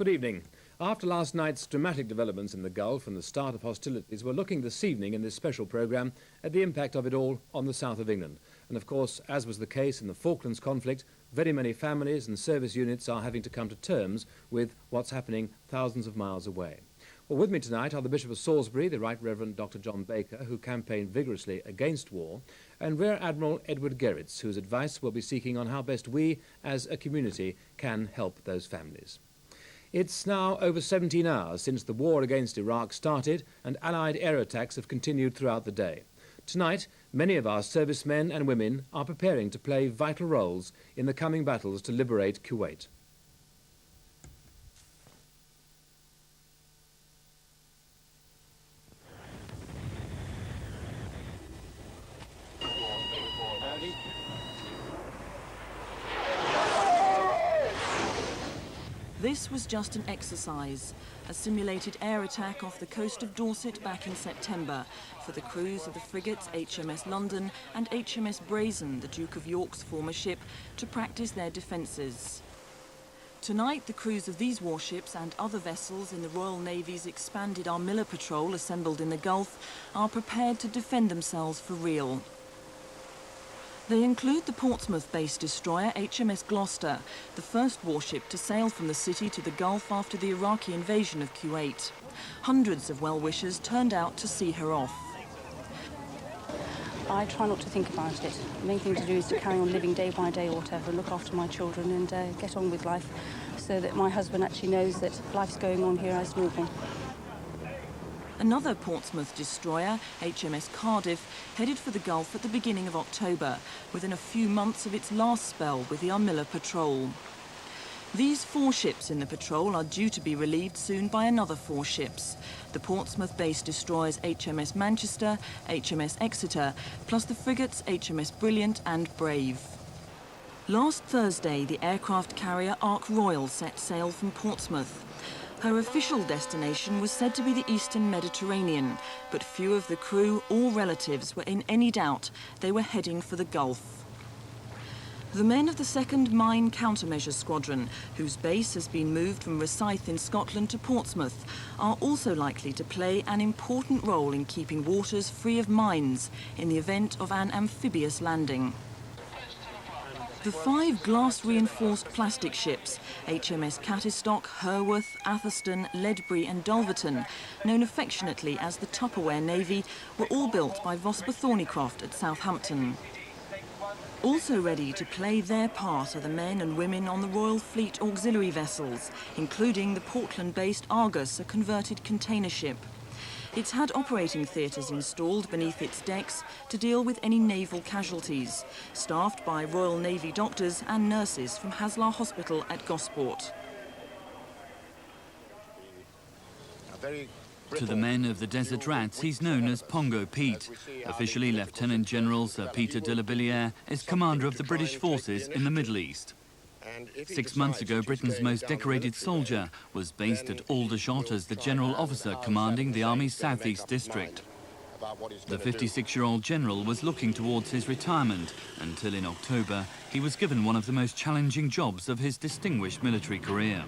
Good evening. After last night's dramatic developments in the Gulf and the start of hostilities, we're looking this evening in this special programme at the impact of it all on the south of England. And of course, as was the case in the Falklands conflict, very many families and service units are having to come to terms with what's happening thousands of miles away. Well, with me tonight are the Bishop of Salisbury, the Right Reverend Dr. John Baker, who campaigned vigorously against war, and Rear Admiral Edward Gerritz, whose advice we'll be seeking on how best we, as a community, can help those families. It's now over 17 hours since the war against Iraq started, and Allied air attacks have continued throughout the day. Tonight, many of our servicemen and women are preparing to play vital roles in the coming battles to liberate Kuwait. This was just an exercise, a simulated air attack off the coast of Dorset back in September for the crews of the frigates HMS London and HMS Brazen, the Duke of York's former ship, to practice their defences. Tonight, the crews of these warships and other vessels in the Royal Navy's expanded Armilla Patrol assembled in the Gulf are prepared to defend themselves for real. They include the Portsmouth-based destroyer HMS Gloucester, the first warship to sail from the city to the Gulf after the Iraqi invasion of Kuwait. Hundreds of well-wishers turned out to see her off. I try not to think about it. The main thing to do is to carry on living day by day or whatever, look after my children and get on with life so that my husband actually knows that life's going on here as normal. Another Portsmouth destroyer, HMS Cardiff, headed for the Gulf at the beginning of October, within a few months of its last spell with the Armilla Patrol. These 4 ships in the patrol are due to be relieved soon by another 4 ships, the Portsmouth-based destroyers HMS Manchester, HMS Exeter, plus the frigates HMS Brilliant and Brave. Last Thursday, the aircraft carrier Ark Royal set sail from Portsmouth. Her official destination was said to be the Eastern Mediterranean, but few of the crew or relatives were in any doubt they were heading for the Gulf. The men of the 2nd Mine Countermeasure Squadron, whose base has been moved from Rosyth in Scotland to Portsmouth, are also likely to play an important role in keeping waters free of mines in the event of an amphibious landing. The 5 glass-reinforced plastic ships, HMS Cattestock, Herworth, Atherstone, Ledbury and Dulverton, known affectionately as the Tupperware Navy, were all built by Vosper Thornycroft at Southampton. Also ready to play their part are the men and women on the Royal Fleet auxiliary vessels, including the Portland-based Argus, a converted container ship. It's had operating theatres installed beneath its decks to deal with any naval casualties, staffed by Royal Navy doctors and nurses from Haslar Hospital at Gosport. To the men of the Desert Rats, he's known as Pongo Pete. Officially, Lieutenant General Sir Peter de la Billiere is commander of the British forces in the Middle East. 6 months ago, Britain's most decorated soldier was based at Aldershot as the general officer commanding the Army's South East District. The 56-year-old general was looking towards his retirement until in October he was given one of the most challenging jobs of his distinguished military career.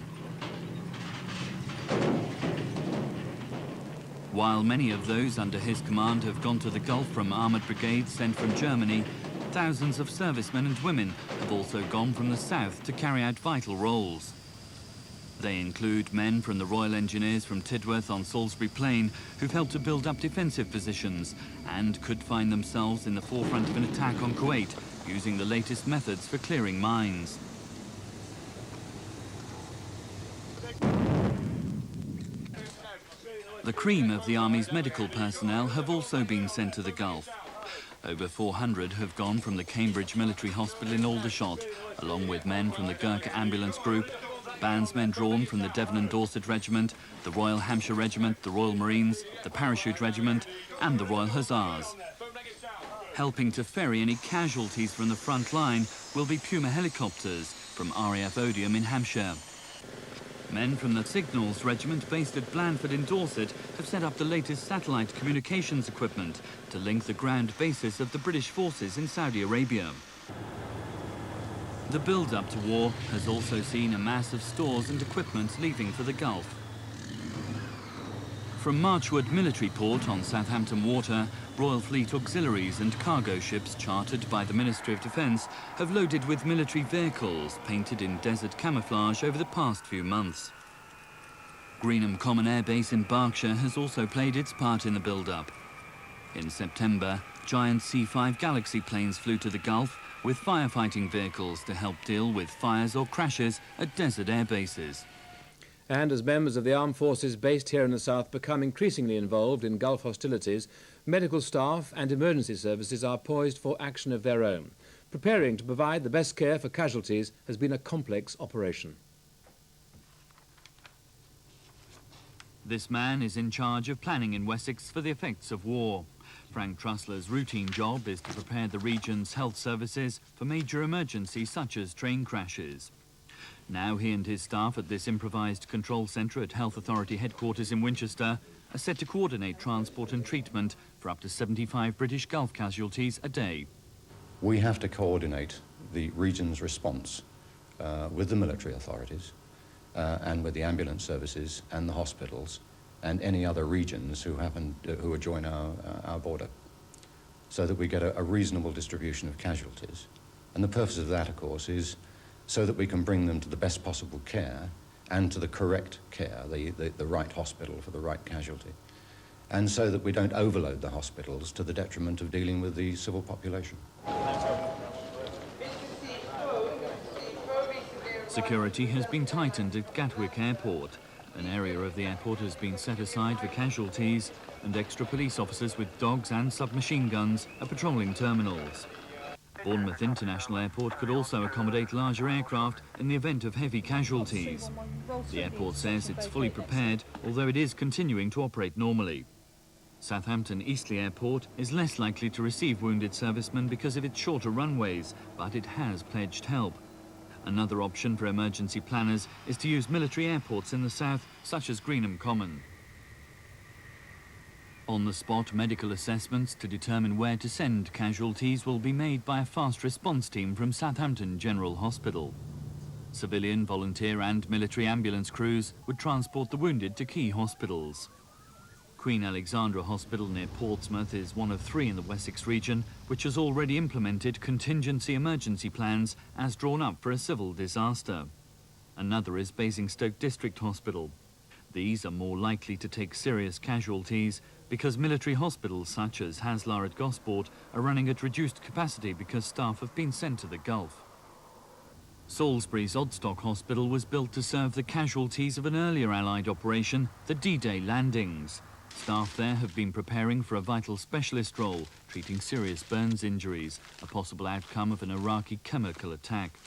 While many of those under his command have gone to the Gulf from armoured brigades sent from Germany, thousands of servicemen and women have also gone from the south to carry out vital roles. They include men from the Royal Engineers from Tidworth on Salisbury Plain who've helped to build up defensive positions and could find themselves in the forefront of an attack on Kuwait using the latest methods for clearing mines. The cream of the Army's medical personnel have also been sent to the Gulf. Over 400 have gone from the Cambridge Military Hospital in Aldershot, along with men from the Gurkha Ambulance Group, bandsmen drawn from the Devon and Dorset Regiment, the Royal Hampshire Regiment, the Royal Marines, the Parachute Regiment and the Royal Hussars. Helping to ferry any casualties from the front line will be Puma helicopters from RAF Odium in Hampshire. Men from the Signals Regiment based at Blandford in Dorset have set up the latest satellite communications equipment to link the ground bases of the British forces in Saudi Arabia. The build-up to war has also seen a mass of stores and equipment leaving for the Gulf. From Marchwood Military Port on Southampton Water, Royal Fleet auxiliaries and cargo ships chartered by the Ministry of Defence have loaded with military vehicles painted in desert camouflage over the past few months. Greenham Common Air Base in Berkshire has also played its part in the build-up. In September, giant C-5 Galaxy planes flew to the Gulf with firefighting vehicles to help deal with fires or crashes at desert air bases. And as members of the armed forces based here in the south become increasingly involved in Gulf hostilities, medical staff and emergency services are poised for action of their own. Preparing to provide the best care for casualties has been a complex operation. This man is in charge of planning in Wessex for the effects of war. Frank Trussler's routine job is to prepare the region's health services for major emergencies such as train crashes. Now he and his staff at this improvised control centre at Health Authority headquarters in Winchester are set to coordinate transport and treatment for up to 75 British Gulf casualties a day. We have to coordinate the region's response with the military authorities and with the ambulance services and the hospitals and any other regions who adjoin our border, so that we get a reasonable distribution of casualties. And the purpose of that, of course, is so that we can bring them to the best possible care and to the correct care, the right hospital for the right casualty, and so that we don't overload the hospitals to the detriment of dealing with the civil population. Security has been tightened at Gatwick Airport. An area of the airport has been set aside for casualties, and extra police officers with dogs and submachine guns are patrolling terminals. Bournemouth International Airport could also accommodate larger aircraft in the event of heavy casualties. The airport says it's fully prepared, although it is continuing to operate normally. Southampton Eastleigh Airport is less likely to receive wounded servicemen because of its shorter runways, but it has pledged help. Another option for emergency planners is to use military airports in the south, such as Greenham Common. On-the-spot medical assessments to determine where to send casualties will be made by a fast response team from Southampton General Hospital. Civilian, volunteer and military ambulance crews would transport the wounded to key hospitals. Queen Alexandra Hospital near Portsmouth is one of 3 in the Wessex region which has already implemented contingency emergency plans as drawn up for a civil disaster. Another is Basingstoke District Hospital. These are more likely to take serious casualties because military hospitals such as Haslar at Gosport are running at reduced capacity because staff have been sent to the Gulf. Salisbury's Odstock Hospital was built to serve the casualties of an earlier Allied operation, the D-Day landings. Staff there have been preparing for a vital specialist role, treating serious burns injuries, a possible outcome of an Iraqi chemical attack.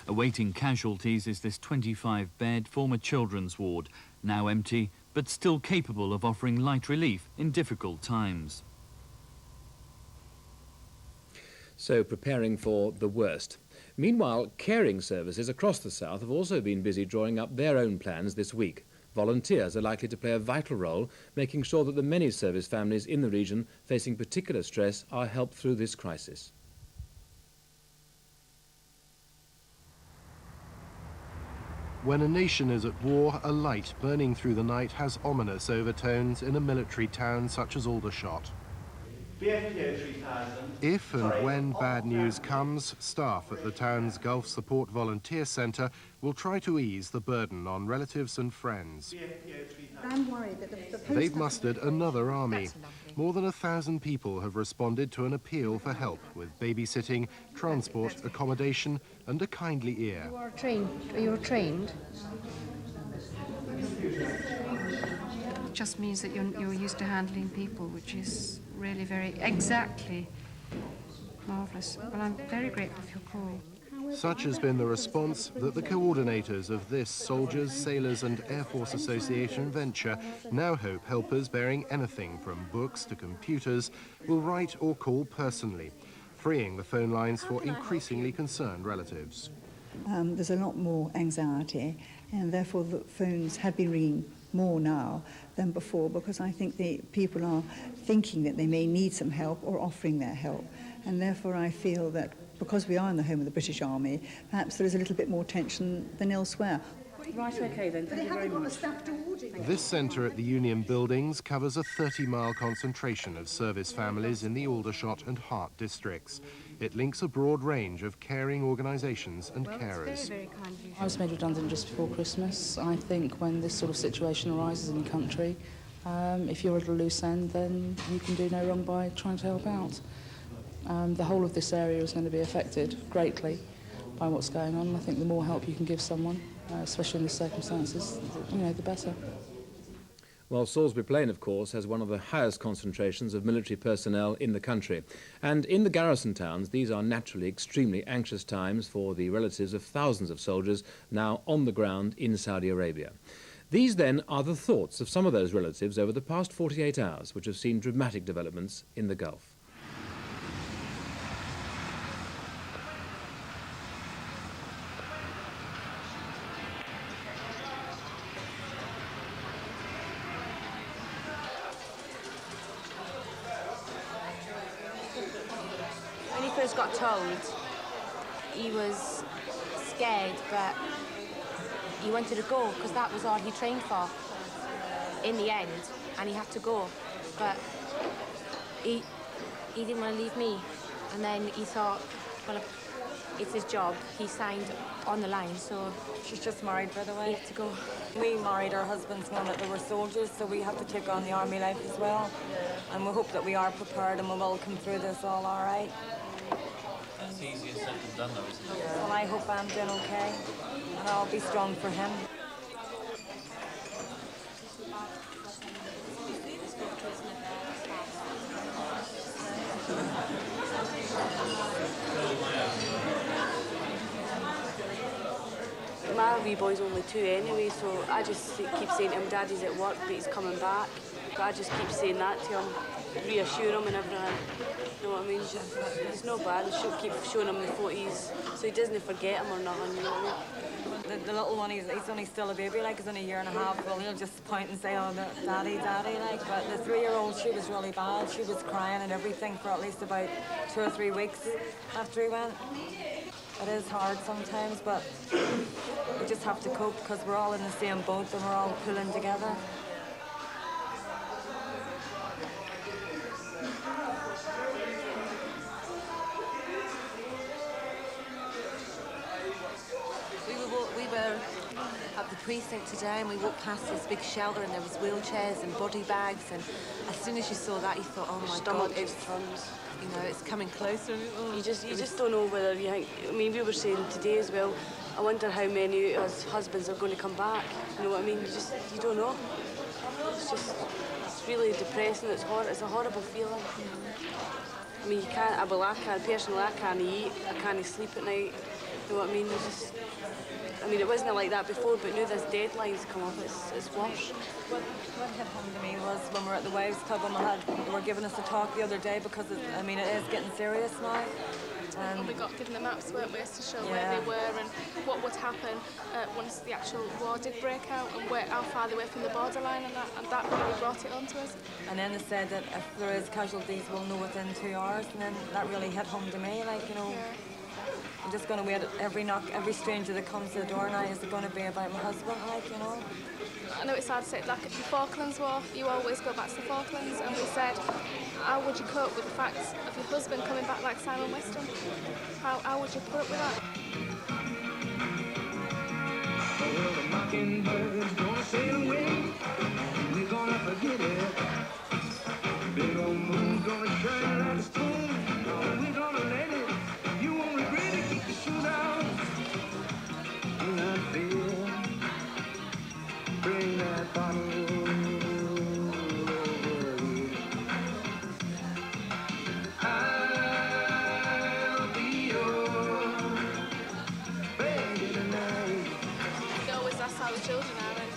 Awaiting casualties is this 25-bed former children's ward, now empty, but still capable of offering light relief in difficult times. So preparing for the worst. Meanwhile, caring services across the south have also been busy drawing up their own plans this week. Volunteers are likely to play a vital role, making sure that the many service families in the region facing particular stress are helped through this crisis. When a nation is at war, a light burning through the night has ominous overtones in a military town such as Aldershot. If and when bad news comes, staff at the town's Gulf Support Volunteer Centre will try to ease the burden on relatives and friends. I'm worried that They've mustered another army. More than 1,000 people have responded to an appeal for help with babysitting, transport, accommodation and a kindly ear. You're trained. It just means that you're used to handling people, which is really very exactly marvellous. Well, I'm very grateful for your call. Such has been the response that the coordinators of this Soldiers, Sailors and Air Force Association venture now hope helpers bearing anything from books to computers will write or call personally, freeing the phone lines for increasingly concerned relatives. There's a lot more anxiety, and therefore the phones have been ringing more now than before, because I think the people are thinking that they may need some help or offering their help, and therefore I feel that because we are in the home of the British Army, perhaps there is a little bit more tension than elsewhere. Right, OK then, thank you very much. This centre at the Union Buildings covers a 30-mile concentration of service families in the Aldershot and Hart districts. It links a broad range of caring organisations and carers. I was made redundant just before Christmas. I think when this sort of situation arises in the country, if you're at a loose end, then you can do no wrong by trying to help out. The whole of this area is going to be affected greatly by what's going on. I think the more help you can give someone, especially in the circumstances, the better. Well, Salisbury Plain, of course, has one of the highest concentrations of military personnel in the country. And in the garrison towns, these are naturally extremely anxious times for the relatives of thousands of soldiers now on the ground in Saudi Arabia. These, then, are the thoughts of some of those relatives over the past 48 hours, which have seen dramatic developments in the Gulf. When he first got told, he was scared, but he wanted to go because that was all he trained for in the end, and he had to go. But he didn't want to leave me, and then he thought, well, it's his job. He signed on the line, so... She's just married, by the way. He had to go. We married our husbands knowing that they were soldiers, so we have to take on the army life as well. And we hope that we are prepared and we will come through this all right. That's easier said than done, though, isn't it? Well, I hope I'm doing okay, and I'll be strong for him. My wee boy's only 2 anyway, so I just keep saying to him, Daddy's at work, but he's coming back. I just keep saying that to him, reassure him and everything. You know what I mean? It's no bad. I should keep showing him the footies so he doesn't forget him or nothing, you know what I mean? The little one, he's only still a baby, like, he's only 1.5 years. Well, he'll just point and say, oh, Daddy, Daddy, like. But the 3-year-old, she was really bad. She was crying and everything for at least about 2 or 3 weeks after he went. It is hard sometimes, but we just have to cope because we're all in the same boat and we're all pulling together. We were at the precinct today and we walked past this big shelter and there was wheelchairs and body bags, and as soon as you saw that you thought, oh my God, it's coming closer. You just don't know whether you think. I mean, we were saying today as well, I wonder how many of us husbands are going to come back. You know what I mean? You don't know. It's really depressing. It's a horrible feeling. I mean, personally, I can't eat, I can't sleep at night. You know what I mean? It wasn't like that before, but now there's deadlines come up, it's worse. What hit home to me was when we were at the Wives Club and they were giving us a talk the other day because, it is getting serious now. And we got given the maps, weren't we, to show where they were and what would happen once the actual war did break out and how far they were from the borderline, and that really brought it home to us. And then they said that if there is casualties, we'll know within 2 hours, and then that really hit home to me, I'm just going to wait at every knock, every stranger that comes to the door now is going to be about my husband, I know it's hard to say, like the Falklands War, you always go back to the Falklands, and we said, how would you cope with the fact of your husband coming back like Simon Weston? How would you put up with that? Well, the mockingbird's gonna sail away, we're gonna forget it. Big old moon's gonna shine like a spoon, we're gonna let it. You won't regret it, keep your shoes out. Do not fear, bring that bottle over here. I'll be your baby tonight. They always ask how the children are, and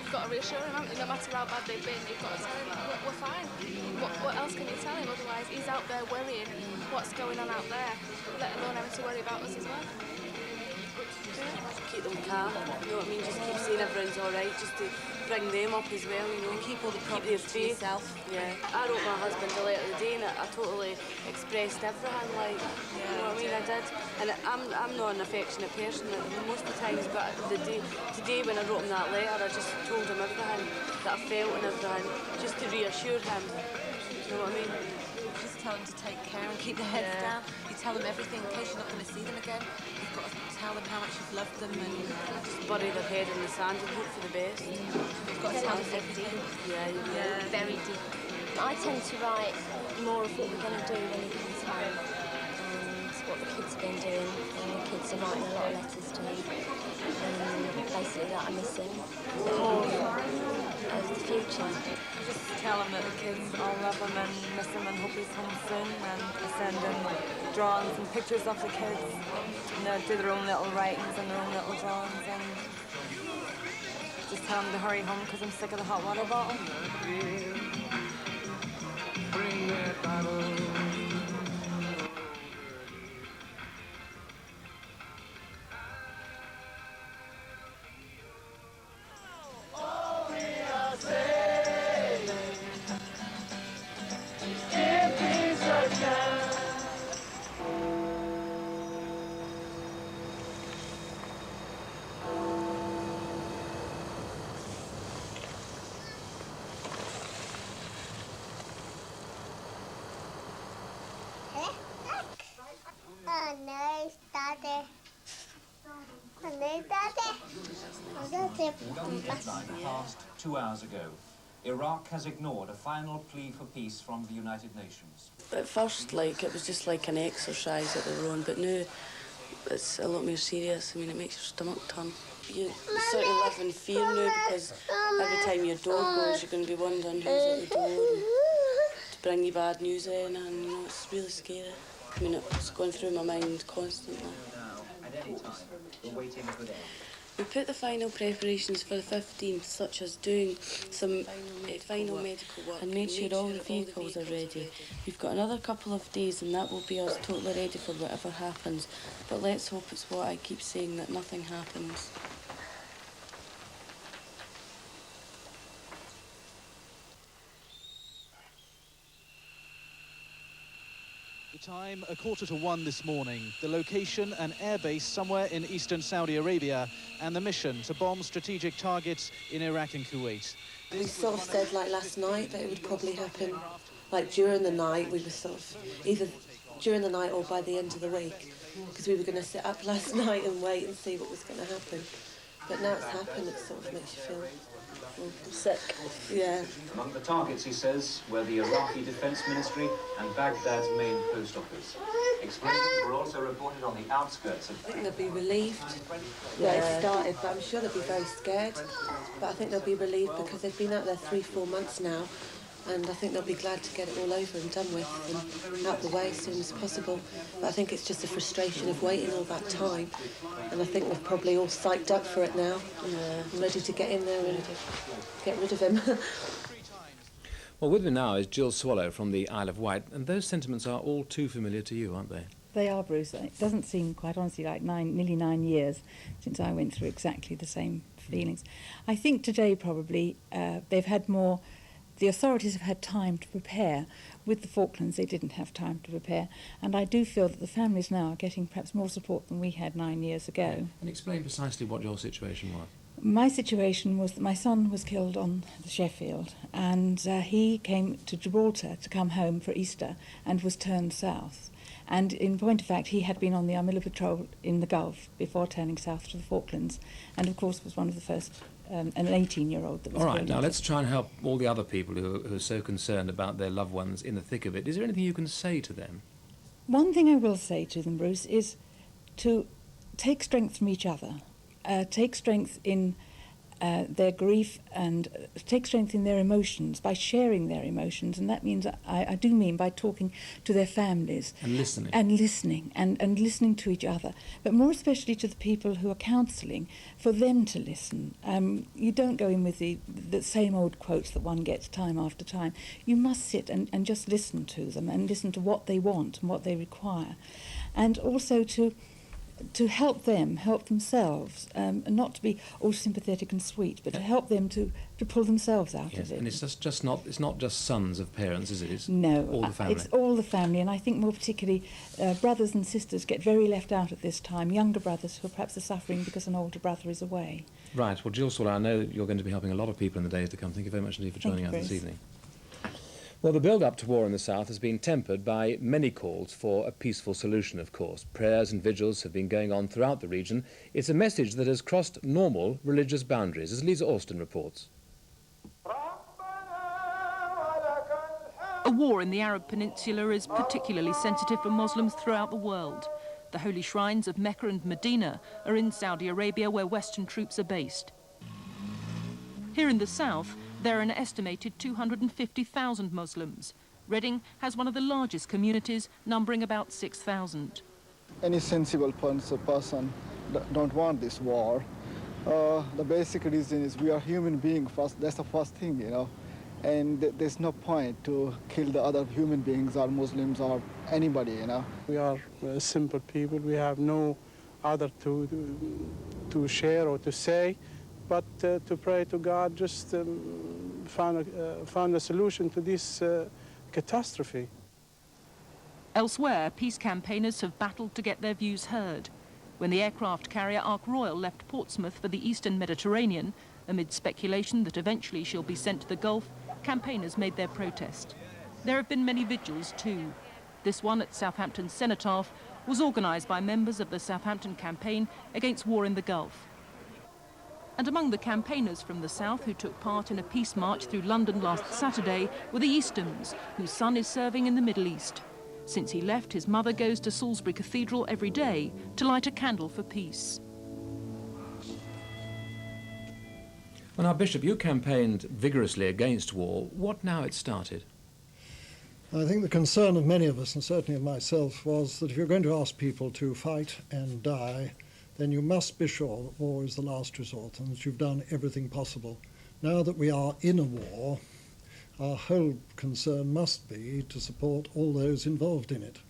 you've got to reassure him, haven't you? No matter how bad they've been, you've got to tell him, we're fine. What else can you tell him? Otherwise, he's out there worrying what's going on out there, let alone having to worry about us as well. Keep them calm, you know what I mean? Just keep saying everyone's all right, just to bring them up as well, you know. And keep all the Keep problems their to faith. yourself. Yeah. I wrote my husband a letter today and I totally expressed everything, like, you know what I mean? I did. And I'm not an affectionate person most of the times, but today when I wrote him that letter, I just told him everything that I felt and everything, just to reassure him. You know what I mean? Just tell them to take care and keep their heads down. You tell them everything in case you're not going to see them again. You've got to tell them how much you've loved them and just bury their head in the sand and hope for the best. You've got to tell them everything. Yeah, very deep. I tend to write more of what we're going to do when he comes home and what the kids have been doing. And the kids are writing a lot of letters to me. And basically that I miss him. More of the future. Just tell him that the kids all love him and miss him and hope he's home soon, and I send him drawings and pictures of the kids, and they do their own little writings and their own little drawings, and just tell him to hurry home because I'm sick of the hot water bottle. Bring that bottle. Passed 2 hours ago. Iraq has ignored a final plea for peace from the United Nations. At first, it was just like an exercise that they were on, but now it's a lot more serious. I mean, it makes your stomach turn. You sort of live in fear now because every time your door goes, you're going to be wondering who's at the door and to bring you bad news in, and you know, it's really scary. I mean, it's going through my mind constantly. At any time, we're waiting a good end. We put the final preparations for the 15th, such as doing some final medical work and made sure all the vehicles are ready. We've got another couple of days and that will be us totally ready for whatever happens. But let's hope it's what I keep saying, that nothing happens. The time, 1:45 this morning. The location, an airbase somewhere in eastern Saudi Arabia, and the mission to bomb strategic targets in Iraq and Kuwait. We sort of said, last night, that it would probably happen, during the night. We were sort of either during the night or by the end of the week, because we were going to sit up last night and wait and see what was going to happen. But now it's happened, it sort of makes you feel sick. Yeah. Among the targets, he says, were the Iraqi Defense Ministry and Baghdad's main post office. Explosions were also reported on the outskirts of... I think they'll be relieved that it started, but I'm sure they'll be very scared. But I think they'll be relieved because they've been out there 3-4 months now, and I think they'll be glad to get it all over and done with and out the way as soon as possible. But I think it's just the frustration of waiting all that time, and I think they're probably all psyched up for it now, and ready to get in there and get rid of him. Well, with me now is Jill Swallow from the Isle of Wight, and those sentiments are all too familiar to you, aren't they? They are, Bruce. It doesn't seem, quite honestly, like nearly 9 years since I went through exactly the same feelings. I think today probably they've had more... The authorities have had time to prepare. With the Falklands, they didn't have time to prepare. And I do feel that the families now are getting perhaps more support than we had 9 years ago. And explain precisely what your situation was. My situation was that my son was killed on the Sheffield, and he came to Gibraltar to come home for Easter and was turned south. And in point of fact, he had been on the Armilla patrol in the Gulf before turning south to the Falklands, and of course was one of the first, an 18-year-old that was All right, killed. now let's try and help all the other people who are so concerned about their loved ones in the thick of it. Is there anything you can say to them? One thing I will say to them, Bruce, is to take strength from each other, take strength in their grief and take strength in their emotions by sharing their emotions, and that means I do mean by talking to their families and listening and listening to each other, but more especially to the people who are counselling, for them to listen. You don't go in with the same old quotes that one gets time after time. You must sit and just listen to them and listen to what they want and what they require, and also to to help them help themselves, and not to be all sympathetic and sweet, but to help them to pull themselves out of it. And it's it's not just sons of parents, is it? It's no, all the family. It's all the family, and I think more particularly brothers and sisters get very left out at this time, younger brothers who perhaps are suffering because an older brother is away. Right, well, Jill Sawler, I know that you're going to be helping a lot of people in the days to come. Thank you very much indeed for joining us this evening. Well, the build-up to war in the south has been tempered by many calls for a peaceful solution, of course. Prayers and vigils have been going on throughout the region. It's a message that has crossed normal religious boundaries, as Lisa Austin reports. A war in the Arab Peninsula is particularly sensitive for Muslims throughout the world. The holy shrines of Mecca and Medina are in Saudi Arabia, where Western troops are based. Here in the south, there are an estimated 250,000 Muslims. Reading has one of the largest communities, numbering about 6,000. Any sensible person don't want this war. The basic reason is we are human beings first. That's the first thing, you know. And there's no point to kill the other human beings or Muslims or anybody, you know. We are simple people. We have no other to share or to say, but to pray to God, just find a solution to this catastrophe. Elsewhere, peace campaigners have battled to get their views heard. When the aircraft carrier Ark Royal left Portsmouth for the eastern Mediterranean, amid speculation that eventually she'll be sent to the Gulf, campaigners made their protest. There have been many vigils too. This one at Southampton Cenotaph was organised by members of the Southampton campaign against war in the Gulf. And among the campaigners from the south who took part in a peace march through London last Saturday were the Eastoms, whose son is serving in the Middle East. Since he left, his mother goes to Salisbury Cathedral every day to light a candle for peace. Well, now, Bishop, you campaigned vigorously against war. What now it started? I think the concern of many of us, and certainly of myself, was that if you're going to ask people to fight and die, then you must be sure that war is the last resort and that you've done everything possible. Now that we are in a war, our whole concern must be to support all those involved in it,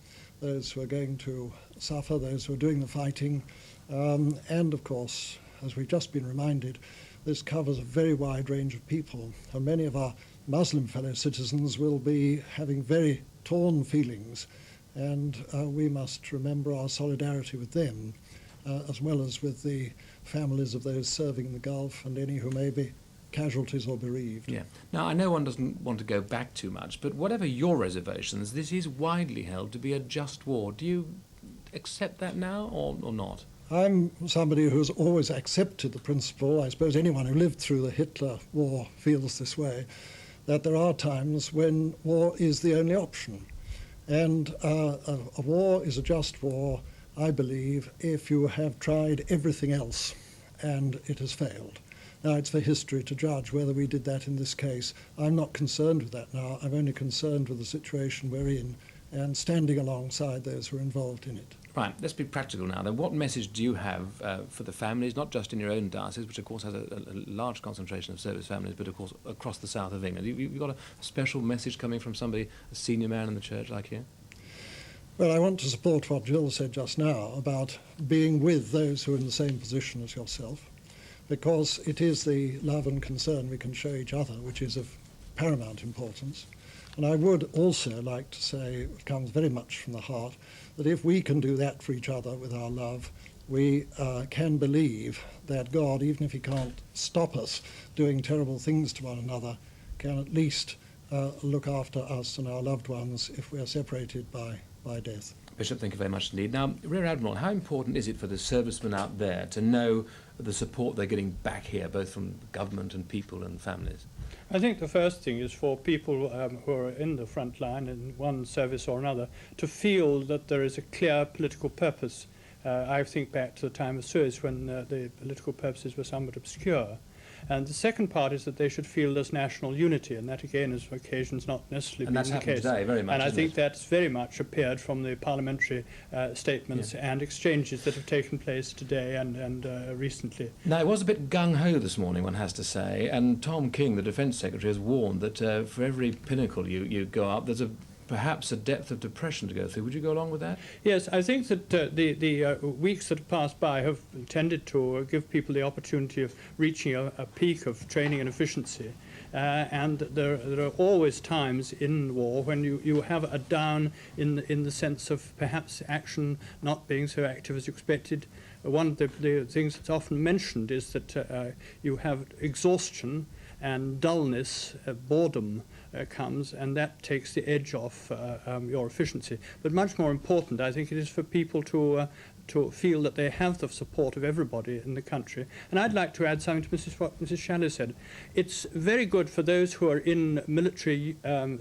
those who are going to suffer, those who are doing the fighting, and of course, as we've just been reminded, this covers a very wide range of people, and many of our Muslim fellow citizens will be having very torn feelings, and we must remember our solidarity with them, as well as with the families of those serving in the Gulf and any who may be casualties or bereaved. Yeah. Now, I know one doesn't want to go back too much, but whatever your reservations, this is widely held to be a just war. Do you accept that now or not? I'm somebody who's always accepted the principle, I suppose anyone who lived through the Hitler war feels this way, that there are times when war is the only option. And a war is a just war, I believe, if you have tried everything else and it has failed. Now, it's for history to judge whether we did that in this case. I'm not concerned with that now. I'm only concerned with the situation we're in and standing alongside those who are involved in it. Right, let's be practical now. Then what message do you have for the families, not just in your own diocese, which of course has a large concentration of service families, but of course across the south of England? You've got a special message coming from somebody, a senior man in the church like you? Well, I want to support what Jill said just now about being with those who are in the same position as yourself, because it is the love and concern we can show each other which is of paramount importance. And I would also like to say, it comes very much from the heart, that if we can do that for each other with our love, we can believe that God, even if he can't stop us doing terrible things to one another, can at least look after us and our loved ones if we are separated by death. Bishop, thank you very much indeed. Now, Rear Admiral, how important is it for the servicemen out there to know the support they're getting back here, both from government and people and families? I think the first thing is for people who are in the front line in one service or another to feel that there is a clear political purpose. I think back to the time of Suez when the political purposes were somewhat obscure. And the second part is that they should feel there's national unity, and that again is on occasions not necessarily been the case. And that's happened today very much, and I think it? that's very much appeared from the parliamentary statements and exchanges that have taken place today and recently. Now, it was a bit gung-ho this morning, one has to say, and Tom King, the Defence Secretary, has warned that for every pinnacle you go up, there's a perhaps a depth of depression to go through. Would you go along with that? Yes, I think that the weeks that have passed by have tended to give people the opportunity of reaching a peak of training and efficiency. And there are always times in war when you have a down in the sense of perhaps action not being so active as you expected. One of the things that's often mentioned is that you have exhaustion and dullness, boredom comes, and that takes the edge off your efficiency. But much more important, I think, it is for people to feel that they have the support of everybody in the country. And I'd like to add something to what Mrs. Shalley said. It's very good for those who are in military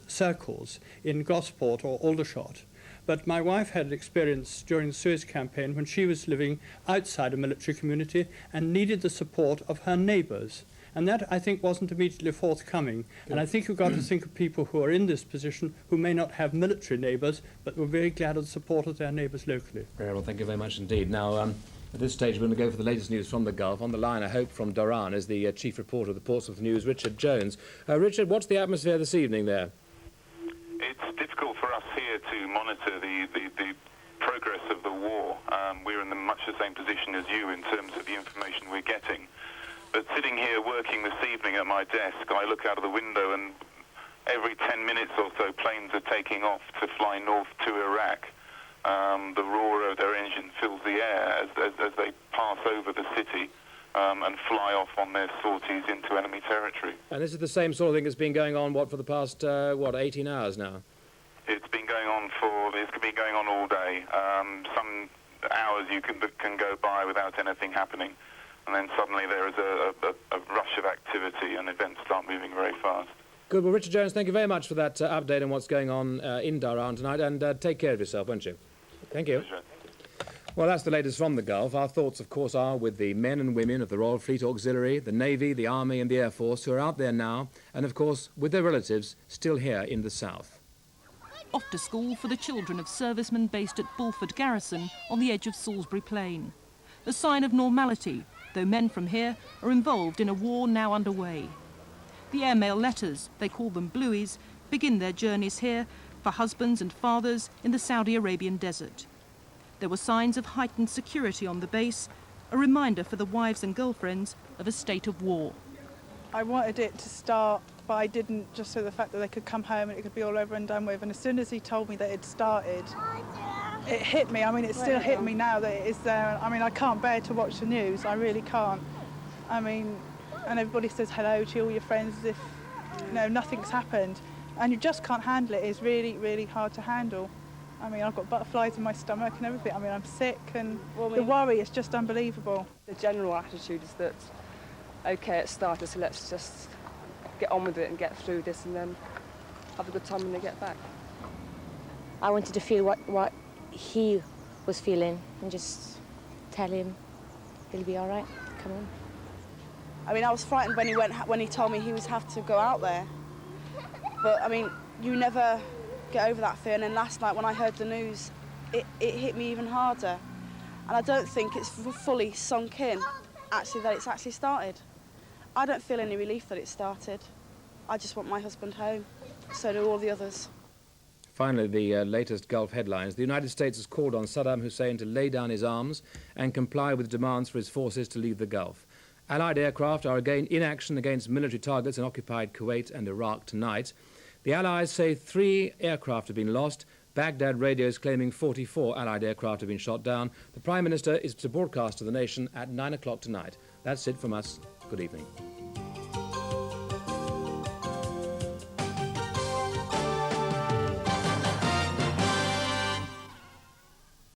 circles in Gosport or Aldershot. But my wife had experience during the Suez campaign when she was living outside a military community and needed the support of her neighbours. And that, I think, wasn't immediately forthcoming. And I think you've got to think of people who are in this position who may not have military neighbours, but were very glad of the support of their neighbours locally. Very well, thank you very much indeed. Now, at this stage, we're going to go for the latest news from the Gulf. On the line, I hope, from Dhahran is the chief reporter of the Portsmouth News, Richard Jones. Richard, what's the atmosphere this evening there? It's difficult for us here to monitor the progress of the war. We're in much the same position as you in terms of the information we're getting. But sitting here working this evening at my desk, I look out of the window and every 10 minutes or so planes are taking off to fly north to Iraq. The roar of their engine fills the air as they pass over the city and fly off on their sorties into enemy territory. And this is the same sort of thing that's been going on, for the past, 18 hours now? It's been going on all day. Some hours you can go by without anything happening. And then suddenly there is a rush of activity and events start moving very fast. Good. Well, Richard Jones, thank you very much for that update on what's going on in Dhahran tonight, and take care of yourself, won't you? Thank you. Pleasure. Well, that's the latest from the Gulf. Our thoughts, of course, are with the men and women of the Royal Fleet Auxiliary, the Navy, the Army and the Air Force who are out there now, and, of course, with their relatives still here in the south. Off to school for the children of servicemen based at Bulford Garrison on the edge of Salisbury Plain. A sign of normality, though men from here are involved in a war now underway. The airmail letters, they call them blueies, begin their journeys here for husbands and fathers in the Saudi Arabian desert. There were signs of heightened security on the base, a reminder for the wives and girlfriends of a state of war. I wanted it to start, but I didn't, just so the fact that they could come home and it could be all over and done with. And as soon as he told me that it started, it hit me. I mean, it's still hitting me now that it is there. I mean, I can't bear to watch the news. I really can't. I mean, and everybody says hello to all your friends as if, nothing's happened. And you just can't handle it. It's really, really hard to handle. I mean, I've got butterflies in my stomach and everything. I mean, I'm sick and the worry is just unbelievable. The general attitude is that, OK, it started, so let's just get on with it and get through this and then have a good time when they get back. I wanted to feel what he was feeling and just tell him he'll be all right. Come on. I mean, I was frightened when he told me he was have to go out there. But I mean, you never get over that fear. And then last night when I heard the news, it hit me even harder. And I don't think it's fully sunk in, actually, that it's actually started. I don't feel any relief that it started. I just want my husband home. So do all the others. Finally, the latest Gulf headlines. The United States has called on Saddam Hussein to lay down his arms and comply with demands for his forces to leave the Gulf. Allied aircraft are again in action against military targets in occupied Kuwait and Iraq tonight. The Allies say 3 aircraft have been lost. Baghdad radios claiming 44 Allied aircraft have been shot down. The Prime Minister is to broadcast to the nation at 9 o'clock tonight. That's it from us. Good evening.